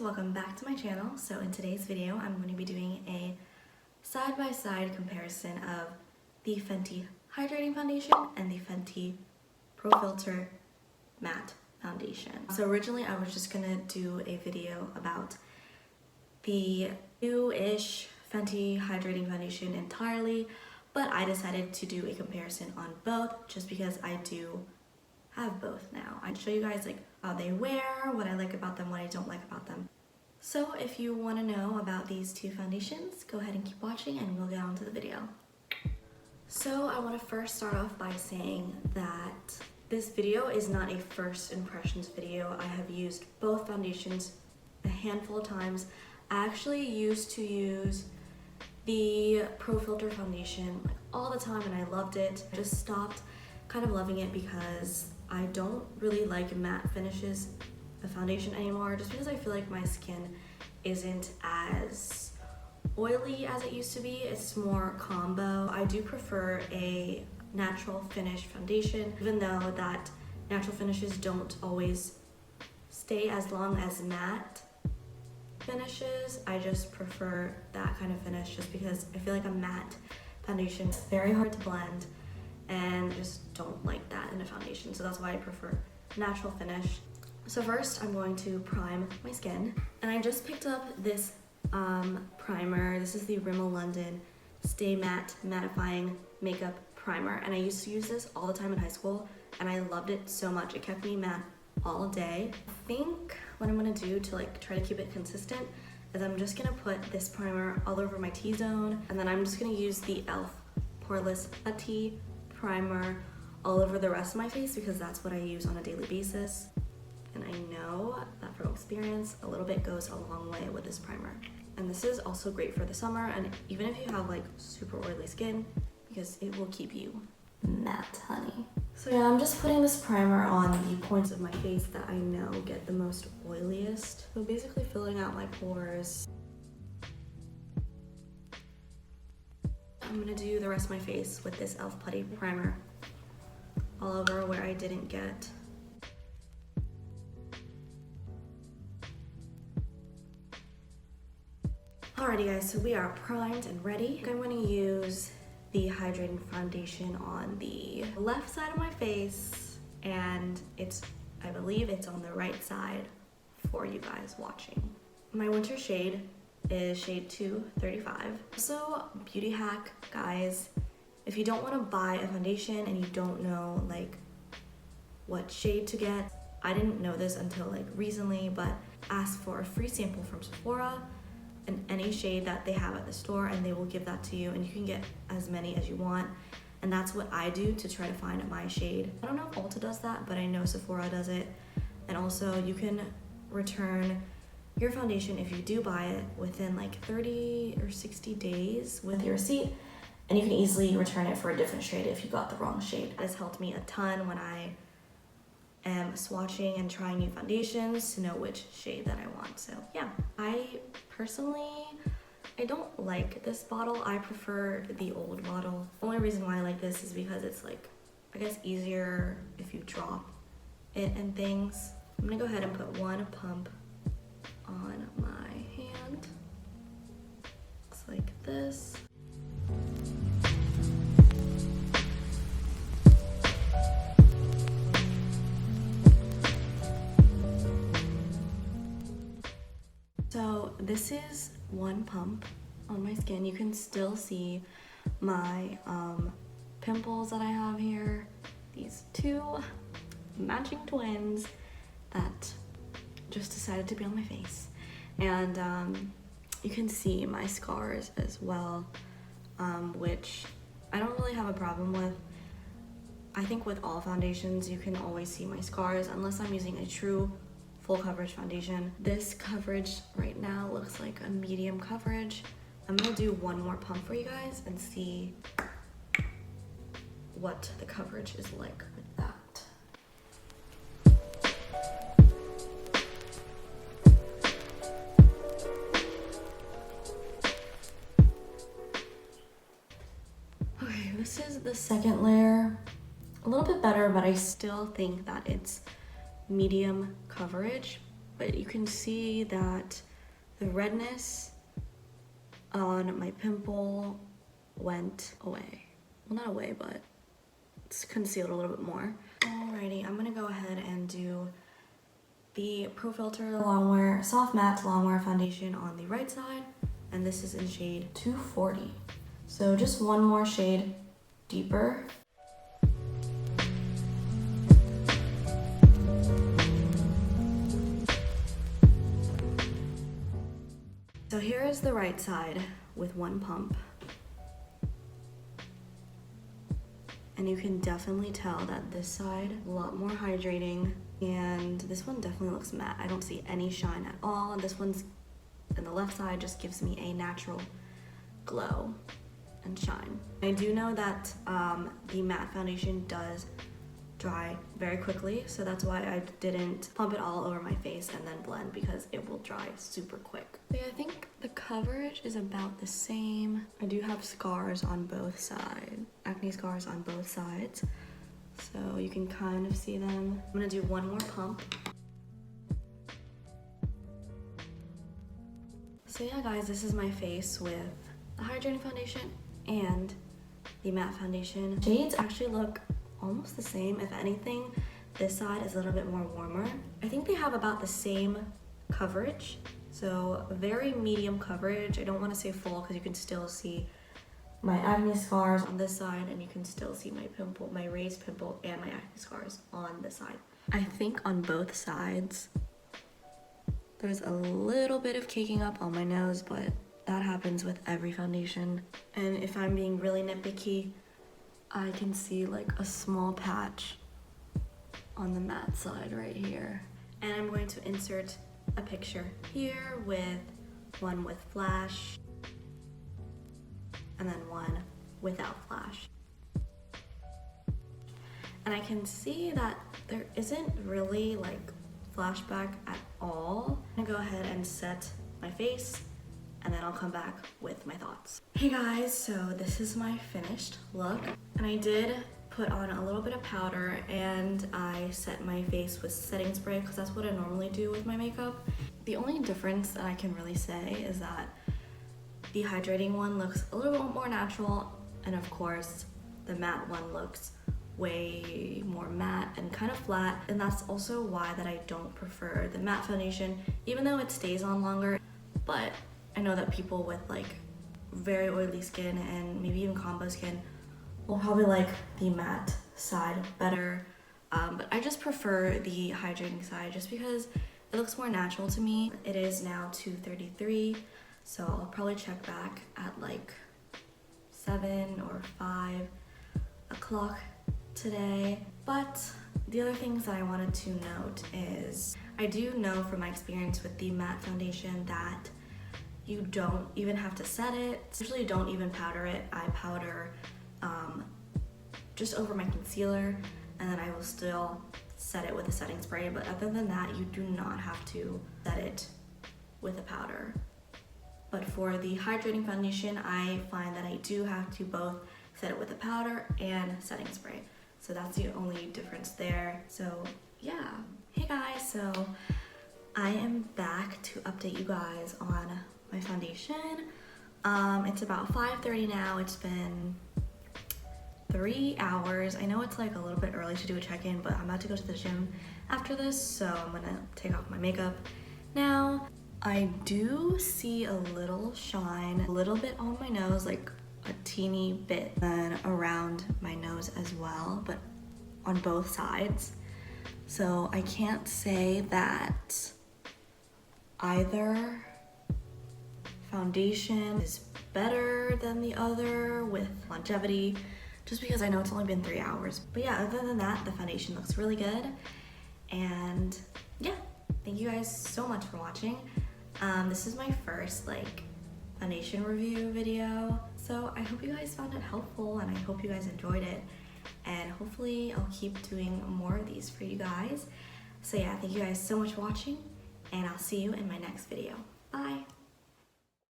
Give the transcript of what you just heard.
welcome back to my channel. So in today's video, I'm going to be doing a side-by-side comparison of the Fenty Hydrating Foundation and the Fenty Pro Filter Matte Foundation. So originally I was just going to do a video about the new-ish Fenty Hydrating Foundation entirely, but I decided to do a comparison on both just because I do have both now. I'd show you guys like how they wear, what I like about them, what I don't like about them. So if you want to know about these two foundations, go ahead and keep watching and we'll get on to the video. So I want to first start off by saying that this video is not a first impressions video. I have used both foundations a handful of times. I actually used to use the Pro Filter foundation like all the time and I loved it. I just stopped kind of loving it because I don't really like matte finishes of foundation anymore, just because I feel like my skin isn't as oily as it used to be. It's more combo. I do prefer a natural finish foundation, even though that natural finishes don't always stay as long as matte finishes. I just prefer that kind of finish just because I feel like a matte foundation is very hard to blend and just don't like that in a foundation, so that's why I prefer natural finish. So first I'm going to prime my skin, and I just picked up this primer. This is the Rimmel London Stay Matte Mattifying Makeup Primer, and I used to use this all the time in high school and I loved it so much. It kept me matte all day. I think what I'm gonna do to like try to keep it consistent is I'm just gonna put this primer all over my T-zone, and then I'm just gonna use the e.l.f. Poreless Putty primer all over the rest of my face because that's what I use on a daily basis. And I know that from experience, a little bit goes a long way with this primer. And this is also great for the summer, and even if you have like super oily skin, because it will keep you matte, honey. So yeah, I'm just putting this primer on the points of my face that I know get the most oiliest. So basically filling out my pores. I'm gonna do the rest of my face with this e.l.f. Putty primer all over where I didn't get. Alrighty guys, so we are primed and ready. I'm gonna use the hydrating foundation on the left side of my face, and I believe it's on the right side for you guys watching. My winter shade is shade 235. So beauty hack, guys, if you don't want to buy a foundation and you don't know like what shade to get, I didn't know this until like recently, but ask for a free sample from Sephora in any shade that they have at the store, and they will give that to you, and you can get as many as you want. And that's what I do to try to find my shade. I don't know if Ulta does that, but I know Sephora does it. And also you can return your foundation if you do buy it within like 30 or 60 days with your receipt, and you can easily return it for a different shade if you got the wrong shade. It has helped me a ton when I am swatching and trying new foundations to know which shade that I want. So yeah, I personally don't like this bottle. I prefer the old bottle. The only reason why I like this is because it's like, I guess, easier if you drop it and things. I'm gonna go ahead and put one pump on my hand. Looks like this. So this is one pump on my skin. You can still see my pimples that I have here. These two matching twins that just decided to be on my face. And you can see my scars as well, which I don't really have a problem with. I think with all foundations, you can always see my scars unless I'm using a true full coverage foundation. This coverage right now looks like a medium coverage. I'm gonna do one more pump for you guys and see what the coverage is like with that. Okay, this is the second layer. A little bit better, but I still think that it's medium coverage, but you can see that the redness on my pimple went away. Well, not away, but it's concealed a little bit more. Alrighty, I'm gonna go ahead and do the Pro Filter Longwear Soft Matte Longwear Foundation on the right side, and this is in shade 240. So just one more shade deeper. So here is the right side with one pump. And you can definitely tell that this side a lot more hydrating, and this one definitely looks matte. I don't see any shine at all, and this one's on the left side just gives me a natural glow and shine. I do know that the matte foundation does dry very quickly, so that's why I didn't pump it all over my face and then blend, because it will dry super quick. So yeah, I think the coverage is about the same. I do have scars on both sides, acne scars on both sides, so you can kind of see them. I'm gonna do one more pump. So yeah guys, this is my face with the hydrating foundation and the matte foundation. Shades actually look almost the same. If anything, this side is a little bit more warmer. I think they have about the same coverage, so very medium coverage. I don't want to say full because you can still see my acne scars on this side, and you can still see my pimple, my raised pimple, and my acne scars on this side. I think on both sides there's a little bit of caking up on my nose, but that happens with every foundation. And if I'm being really nitpicky, I can see like a small patch on the matte side right here. And I'm going to insert a picture here with one with flash and then one without flash. And I can see that there isn't really like flashback at all. I'm gonna go ahead and set my face, and then I'll come back with my thoughts. Hey guys, so this is my finished look. And I did put on a little bit of powder, and I set my face with setting spray because that's what I normally do with my makeup. The only difference that I can really say is that the hydrating one looks a little bit more natural, and of course the matte one looks way more matte and kind of flat. And that's also why that I don't prefer the matte foundation, even though it stays on longer. But I know that people with like very oily skin and maybe even combo skin will probably like the matte side better. But I just prefer the hydrating side just because it looks more natural to me. It is now 2:33, so I'll probably check back at like 7 or 5 o'clock today. But the other things that I wanted to note is I do know from my experience with the matte foundation that you don't even have to set it. Usually don't even powder it. I powder just over my concealer, and then I will still set it with a setting spray. But other than that, you do not have to set it with a powder. But for the hydrating foundation, I find that I do have to both set it with a powder and setting spray. So that's the only difference there. So yeah. Hey guys, so I am back to update you guys on my foundation. It's about 5:30 now. It's been 3 hours. I know it's like a little bit early to do a check-in, but I'm about to go to the gym after this, so I'm gonna take off my makeup now. I do see a little shine, a little bit on my nose, like a teeny bit, then around my nose as well, but on both sides. So I can't say that either foundation is better than the other with longevity, just because I know it's only been 3 hours. But yeah, other than that, the foundation looks really good. And yeah, thank you guys so much for watching. This is my first like foundation review video, so I hope you guys found it helpful, and I hope you guys enjoyed it, and hopefully I'll keep doing more of these for you guys. So yeah, thank you guys so much for watching, and I'll see you in my next video. Bye!